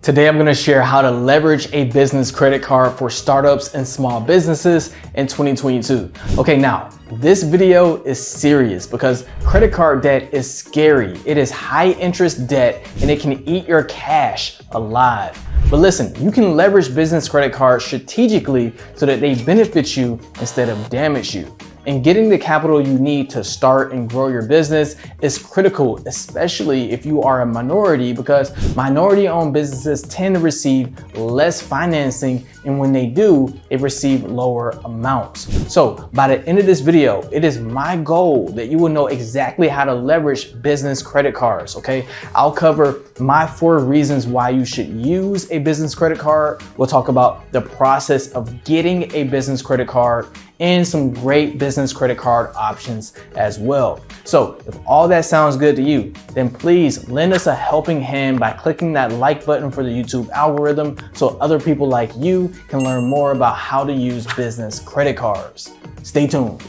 Today I'm going to share how to leverage a business credit card for startups and small businesses in 2022. Okay, now this video is serious because credit card debt is scary. It is high interest debt and it can eat your cash alive. But listen, you can leverage business credit cards strategically so that they benefit you instead of damage you. And getting the capital you need to start and grow your business is critical, especially if you are a minority, because minority-owned businesses tend to receive less financing, and when they do, they receive lower amounts. So by the end of this video, it is my goal that you will know exactly how to leverage business credit cards, okay? I'll cover my 4 reasons why you should use a business credit card. We'll talk about the process of getting a business credit card and some great business credit card options as well. So if all that sounds good to you, then please lend us a helping hand by clicking that like button for the YouTube algorithm so other people like you can learn more about how to use business credit cards. Stay tuned.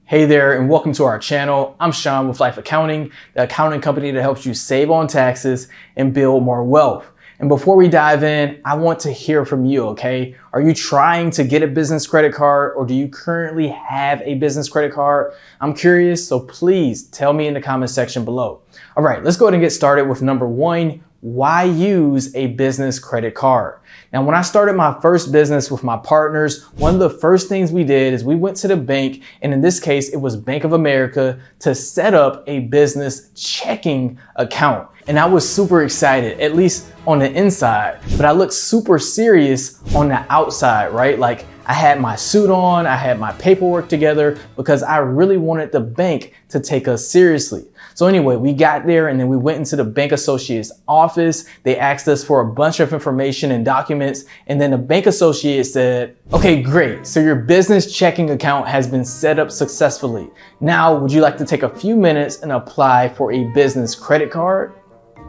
Hey there, and welcome to our channel. I'm Sean with Life Accounting, the accounting company that helps you save on taxes and build more wealth. And before we dive in, I want to hear from you, okay? Are you trying to get a business credit card, or do you currently have a business credit card? I'm curious, so please tell me in the comment section below. All right, let's go ahead and get started with number 1. Why use a business credit card? Now, when I started my first business with my partners, one of the first things we did is we went to the bank, and in this case, it was Bank of America, to set up a business checking account. And I was super excited, at least on the inside, but I looked super serious on the outside, right? Like I had my suit on, I had my paperwork together because I really wanted the bank to take us seriously. So anyway, we got there and then we went into the bank associate's office. They asked us for a bunch of information and documents. And then the bank associate said, okay, great. So your business checking account has been set up successfully. Now, would you like to take a few minutes and apply for a business credit card?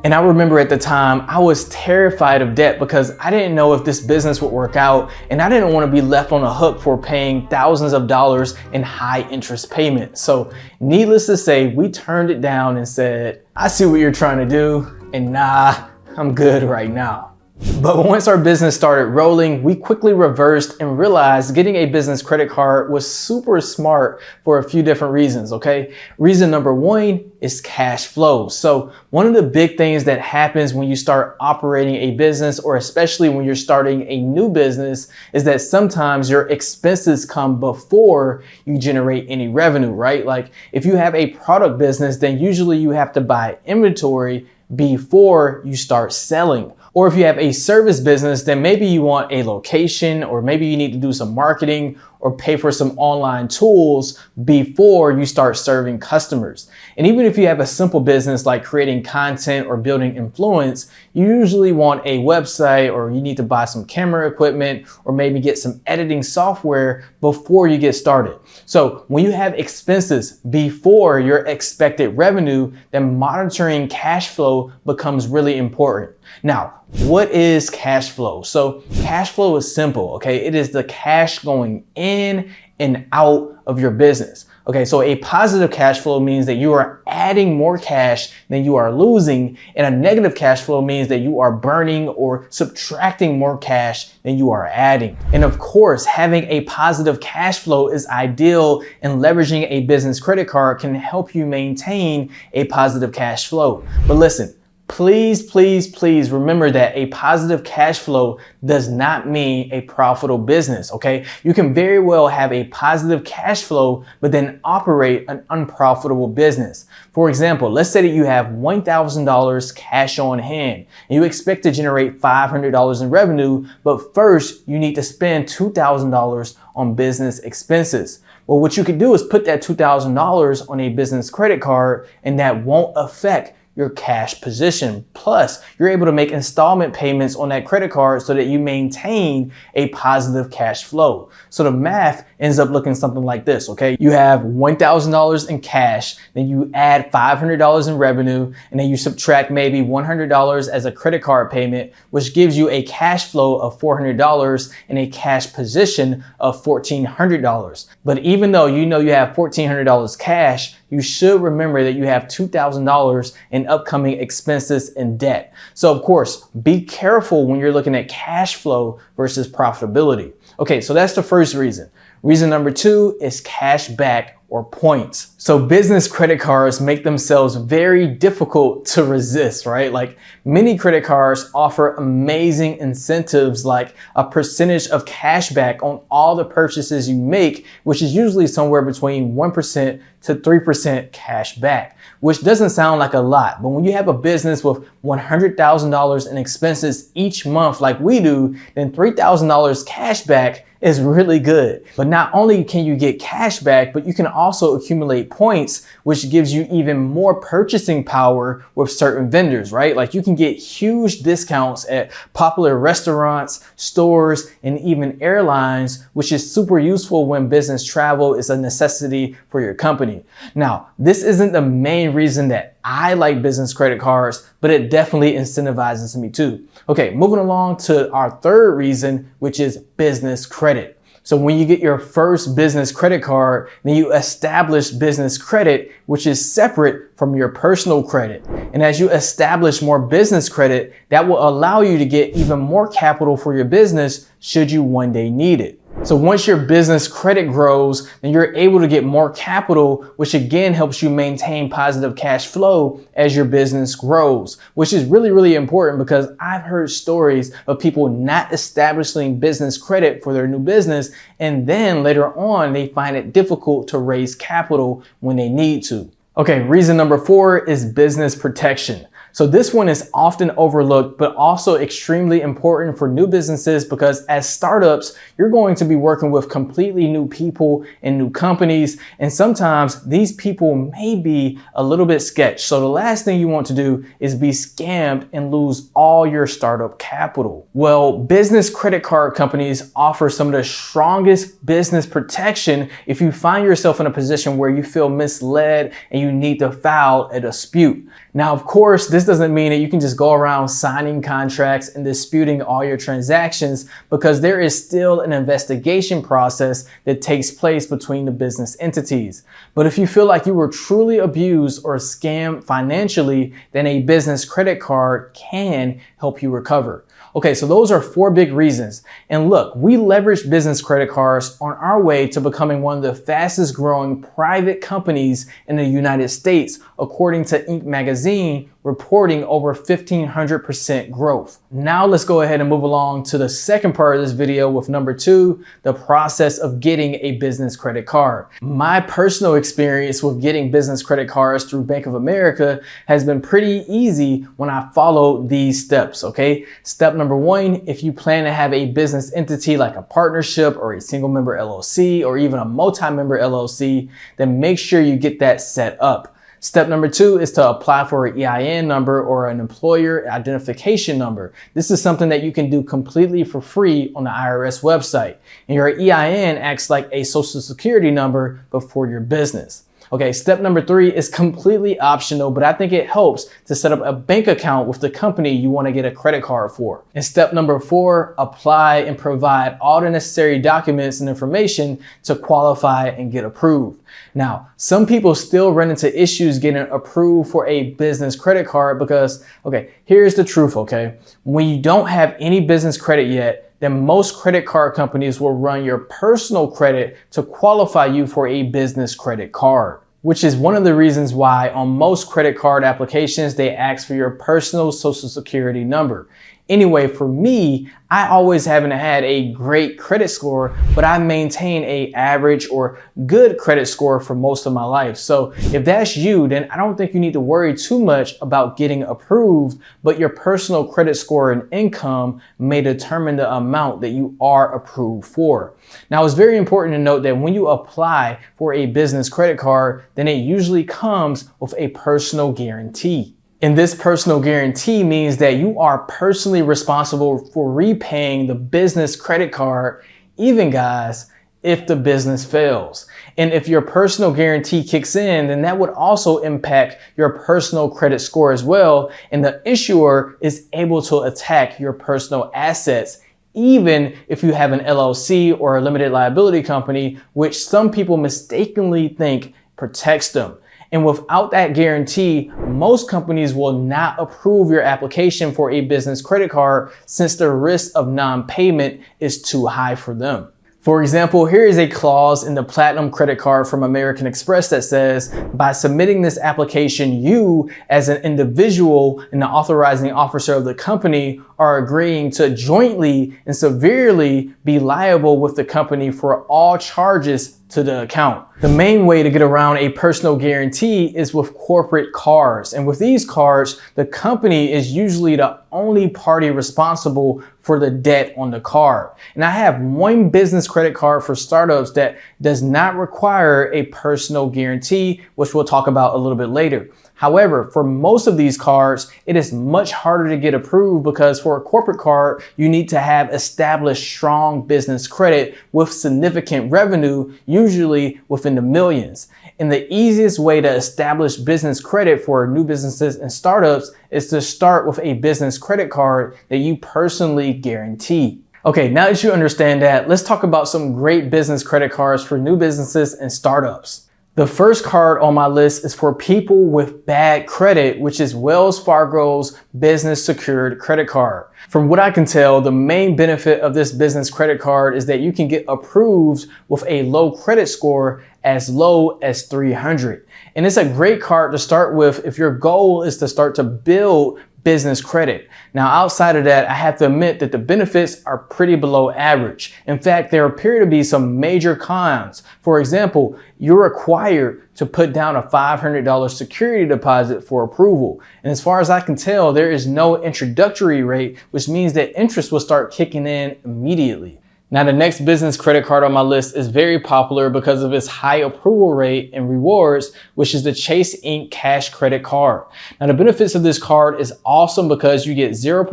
And I remember at the time, I was terrified of debt because I didn't know if this business would work out, and I didn't want to be left on the hook for paying thousands of dollars in high interest payments. So needless to say, we turned it down and said, I see what you're trying to do, and nah, I'm good right now. But once our business started rolling, we quickly reversed and realized getting a business credit card was super smart for a few different reasons, okay? Reason number 1 is cash flow. So one of the big things that happens when you start operating a business, or especially when you're starting a new business, is that sometimes your expenses come before you generate any revenue, right? Like if you have a product business, then usually you have to buy inventory before you start selling. Or if you have a service business, then maybe you want a location, or maybe you need to do some marketing or pay for some online tools before you start serving customers. And even if you have a simple business like creating content or building influence, you usually want a website, or you need to buy some camera equipment, or maybe get some editing software before you get started. So when you have expenses before your expected revenue, then monitoring cash flow becomes really important. Now, what is cash flow? So cash flow is simple, okay? It is the cash going in and out of your business. Okay, so a positive cash flow means that you are adding more cash than you are losing, and a negative cash flow means that you are burning or subtracting more cash than you are adding. And of course, having a positive cash flow is ideal, and leveraging a business credit card can help you maintain a positive cash flow. But listen, please, please, please remember that a positive cash flow does not mean a profitable business, okay? You can very well have a positive cash flow, but then operate an unprofitable business. For example, let's say that you have $1,000 cash on hand and you expect to generate $500 in revenue, but first you need to spend $2,000 on business expenses. Well, what you could do is put that $2,000 on a business credit card, and that won't affect your cash position. Plus, you're able to make installment payments on that credit card so that you maintain a positive cash flow. So the math ends up looking something like this, okay? You have $1,000 in cash, then you add $500 in revenue, and then you subtract maybe $100 as a credit card payment, which gives you a cash flow of $400 and a cash position of $1,400. But even though you know you have $1,400 cash, you should remember that you have $2,000 in upcoming expenses and debt. So of course, be careful when you're looking at cash flow versus profitability. Okay, so that's the first reason. Reason number two is cash back or points. So business credit cards make themselves very difficult to resist, right? Like many credit cards offer amazing incentives like a percentage of cash back on all the purchases you make, which is usually somewhere between 1% to 3% cash back, which doesn't sound like a lot. But when you have a business with $100,000 in expenses each month like we do, then $3,000 cash back is really good. But not only can you get cash back, but you can also accumulate points, which gives you even more purchasing power with certain vendors, right? Like you can get huge discounts at popular restaurants, stores, and even airlines, which is super useful when business travel is a necessity for your company. Now, this isn't the main reason that I like business credit cards, but it definitely incentivizes me too. Okay, moving along to our third reason, which is business credit. So when you get your first business credit card, then you establish business credit, which is separate from your personal credit. And as you establish more business credit, that will allow you to get even more capital for your business should you one day need it. So once your business credit grows, then you're able to get more capital, which again helps you maintain positive cash flow as your business grows, which is really, really important because I've heard stories of people not establishing business credit for their new business. And then later on, they find it difficult to raise capital when they need to. Okay, reason number four is business protection. So this one is often overlooked, but also extremely important for new businesses because as startups, you're going to be working with completely new people and new companies. And sometimes these people may be a little bit sketch. So the last thing you want to do is be scammed and lose all your startup capital. Well, business credit card companies offer some of the strongest business protection if you find yourself in a position where you feel misled and you need to file a dispute. Now, of course, this doesn't mean that you can just go around signing contracts and disputing all your transactions because there is still an investigation process that takes place between the business entities. But if you feel like you were truly abused or scammed financially, then a business credit card can help you recover. Okay, so those are four big reasons. And look, we leverage business credit cards on our way to becoming one of the fastest growing private companies in the United States, according to Inc. magazine, reporting over 1,500% growth. Now let's go ahead and move along to the second part of this video with number two, the process of getting a business credit card. My personal experience with getting business credit cards through Bank of America has been pretty easy when I followed these steps, okay? Step number one, if you plan to have a business entity like a partnership or a single member LLC or even a multi-member LLC, then make sure you get that set up. Step number two is to apply for an EIN number or an employer identification number. This is something that you can do completely for free on the IRS website. And your EIN acts like a social security number, but for your business. Okay, step number three is completely optional, but I think it helps to set up a bank account with the company you want to get a credit card for. And step number four, apply and provide all the necessary documents and information to qualify and get approved. Now, some people still run into issues getting approved for a business credit card because, okay, here's the truth, okay? When you don't have any business credit yet, then most credit card companies will run your personal credit to qualify you for a business credit card, which is one of the reasons why on most credit card applications, they ask for your personal social security number. Anyway, for me, I always haven't had a great credit score, but I maintain a average or good credit score for most of my life. So if that's you, then I don't think you need to worry too much about getting approved, but your personal credit score and income may determine the amount that you are approved for. Now, it's very important to note that when you apply for a business credit card, then it usually comes with a personal guarantee. And this personal guarantee means that you are personally responsible for repaying the business credit card, even guys, if the business fails. And if your personal guarantee kicks in, then that would also impact your personal credit score as well. And the issuer is able to attack your personal assets, even if you have an LLC or a limited liability company, which some people mistakenly think protects them. And without that guarantee, most companies will not approve your application for a business credit card since the risk of non-payment is too high for them. For example, here is a clause in the Platinum credit card from American Express that says, by submitting this application, you as an individual and the authorizing officer of the company are agreeing to jointly and severely be liable with the company for all charges to the account. The main way to get around a personal guarantee is with corporate cards. And with these cards, the company is usually the only party responsible for the debt on the card. And I have one business credit card for startups that does not require a personal guarantee, which we'll talk about a little bit later. However, for most of these cards, it is much harder to get approved because for a corporate card, you need to have established strong business credit with significant revenue, usually within the millions. And the easiest way to establish business credit for new businesses and startups is to start with a business credit card that you personally guarantee. Okay, now that you understand that, let's talk about some great business credit cards for new businesses and startups. The first card on my list is for people with bad credit, which is Wells Fargo's business secured credit card. From what I can tell, the main benefit of this business credit card is that you can get approved with a low credit score as low as 300. And it's a great card to start with if your goal is to start to build business credit. Now, outside of that, I have to admit that the benefits are pretty below average. In fact, there appear to be some major cons. For example, you're required to put down a $500 security deposit for approval. And as far as I can tell, there is no introductory rate, which means that interest will start kicking in immediately. Now, the next business credit card on my list is very popular because of its high approval rate and rewards, which is the Chase Ink Cash Credit Card. Now, the benefits of this card is awesome because you get 0%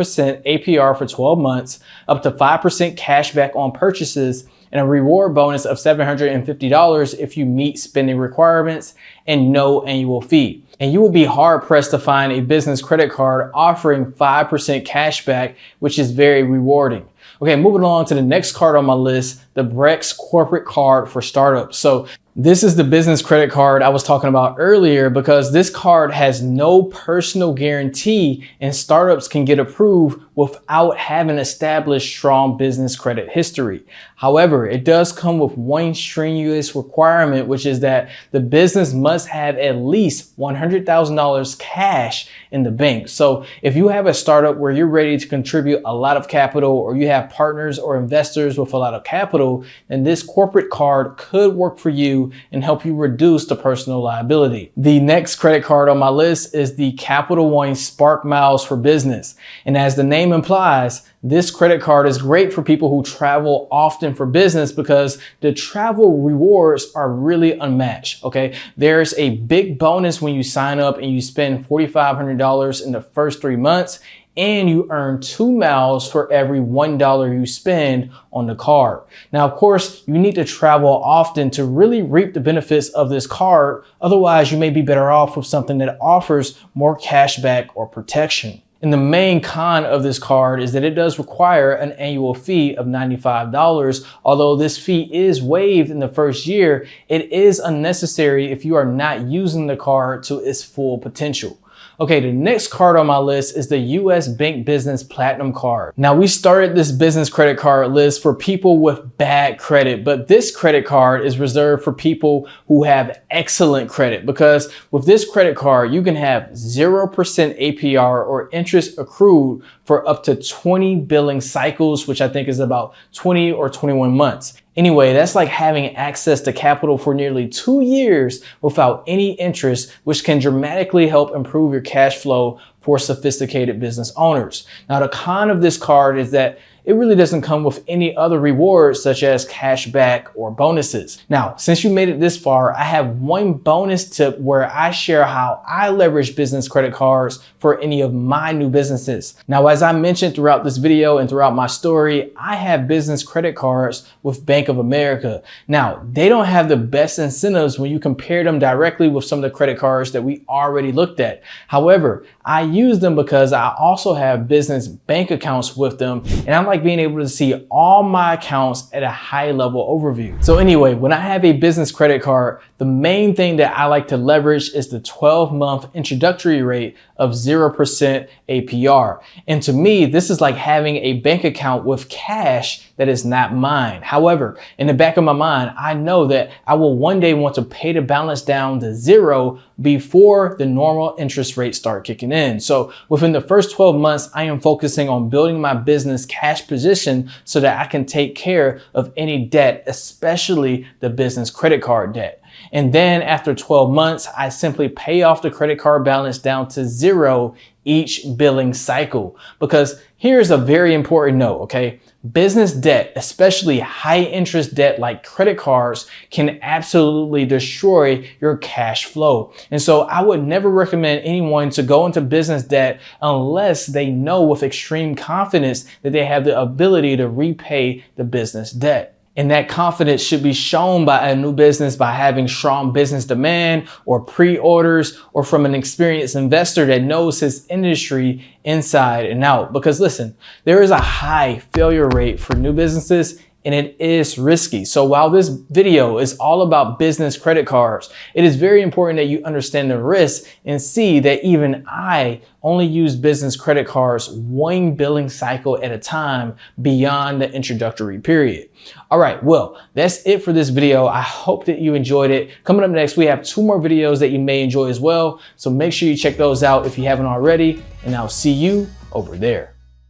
APR for 12 months, up to 5% cash back on purchases, and a reward bonus of $750 if you meet spending requirements, and no annual fee. And you will be hard pressed to find a business credit card offering 5% cash back, which is very rewarding. Okay, moving on to the next card on my list, the Brex Corporate Card for Startups. So this is the business credit card I was talking about earlier because this card has no personal guarantee and startups can get approved without having established strong business credit history. However, it does come with one strenuous requirement, which is that the business must have at least $100,000 cash in the bank. So if you have a startup where you're ready to contribute a lot of capital or you have partners or investors with a lot of capital, then this corporate card could work for you and help you reduce the personal liability. The next credit card on my list is the Capital One Spark Miles for Business. And as the name implies, this credit card is great for people who travel often for business because the travel rewards are really unmatched, okay? There's a big bonus when you sign up and you spend $4,500 in the first 3 months, and you earn 2 miles for every $1 you spend on the card. Now, of course, you need to travel often to really reap the benefits of this card. Otherwise, you may be better off with something that offers more cash back or protection. And the main con of this card is that it does require an annual fee of $95. Although this fee is waived in the first year, it is unnecessary if you are not using the card to its full potential. Okay, the next card on my list is the US Bank Business Platinum Card. Now, we started this business credit card list for people with bad credit, but this credit card is reserved for people who have excellent credit because with this credit card, you can have 0% APR or interest accrued for up to 20 billing cycles, which I think is about 20 or 21 months. Anyway, that's like having access to capital for nearly 2 years without any interest, which can dramatically help improve your cash flow for sophisticated business owners. Now, the con of this card is that it really doesn't come with any other rewards such as cash back or bonuses. Now, since you made it this far, I have one bonus tip where I share how I leverage business credit cards for any of my new businesses. Now, as I mentioned throughout this video and throughout my story, I have business credit cards with Bank of America. Now, they don't have the best incentives when you compare them directly with some of the credit cards that we already looked at. However, I use them because I also have business bank accounts with them, and I'm like being able to see all my accounts at a high level overview. So anyway, when I have a business credit card, the main thing that I like to leverage is the 12-month introductory rate of 0% APR. And to me, this is like having a bank account with cash that is not mine. However, in the back of my mind, I know that I will one day want to pay the balance down to zero before the normal interest rates start kicking in. So within the first 12 months, I am focusing on building my business cash position so that I can take care of any debt, especially the business credit card debt. And then after 12 months, I simply pay off the credit card balance down to zero each billing cycle. Because here's a very important note, okay? Business debt, especially high interest debt like credit cards, can absolutely destroy your cash flow. And so I would never recommend anyone to go into business debt unless they know with extreme confidence that they have the ability to repay the business debt. And that confidence should be shown by a new business by having strong business demand or pre-orders, or from an experienced investor that knows his industry inside and out. Because listen, there is a high failure rate for new businesses, and it is risky. So while this video is all about business credit cards, it is very important that you understand the risks and see that even I only use business credit cards one billing cycle at a time beyond the introductory period. All right, well, that's it for this video. I hope that you enjoyed it. Coming up next, we have 2 more videos that you may enjoy as well. So make sure you check those out if you haven't already, and I'll see you over there.